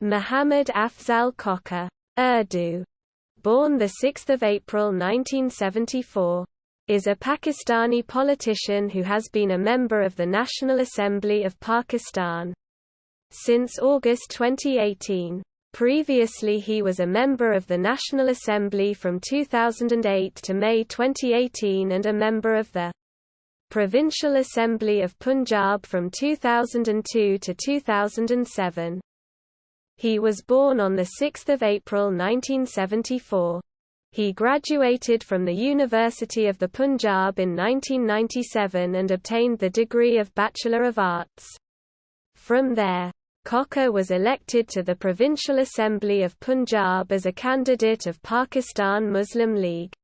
Muhammad Afzal Khokhar, Urdu, born 6 April 1974, is a Pakistani politician who has been a member of the National Assembly of Pakistan since August 2018. Previously he was a member of the National Assembly from 2008 to May 2018 and a member of the Provincial Assembly of Punjab from 2002 to 2007. He was born on 6 April 1974. He graduated from the University of the Punjab in 1997 and obtained the degree of Bachelor of Arts. From there, Khokhar was elected to the Provincial Assembly of Punjab as a candidate of Pakistan Muslim League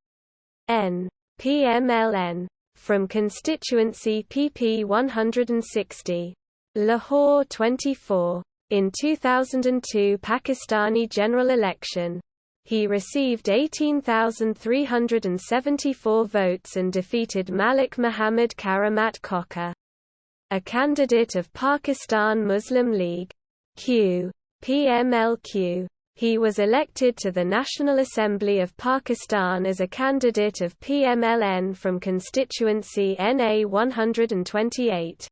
N PML-N from Constituency PP-160, Lahore-XXIV. In 2002 Pakistani general election, he received 18,374 votes and defeated Malik Muhammad Karamat Khokhar, a candidate of Pakistan Muslim League Q PML-Q. He was elected to the National Assembly of Pakistan as a candidate of PML-N from constituency NA 128,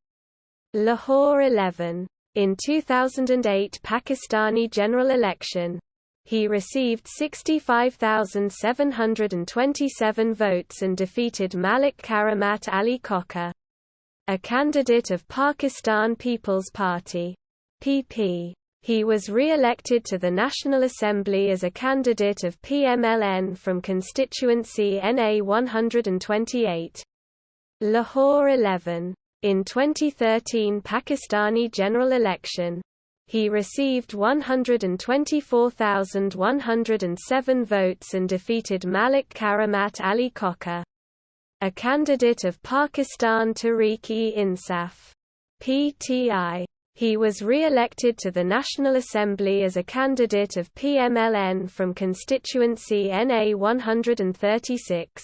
Lahore-XXIV. In 2008 Pakistani general election, he received 65,727 votes and defeated Malik Karamat Ali Khokhar, a candidate of Pakistan People's Party (PP). He was re-elected to the National Assembly as a candidate of PML-N from constituency NA 128, Lahore-XXIV. In 2013 Pakistani general election, he received 124,107 votes and defeated Malik Karamat Ali Khokhar, a candidate of Pakistan Tehreek-e-Insaf (PTI). He was re-elected to the National Assembly as a candidate of PML-N from constituency NA 136,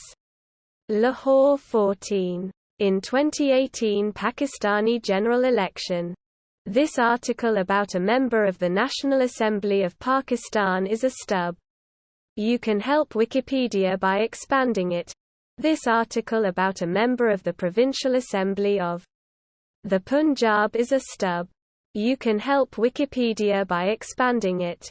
Lahore-XIV. In 2018 Pakistani general election. This article about a member of the National Assembly of Pakistan is a stub. You can help Wikipedia by expanding it. This article about a member of the Provincial Assembly of the Punjab is a stub. You can help Wikipedia by expanding it.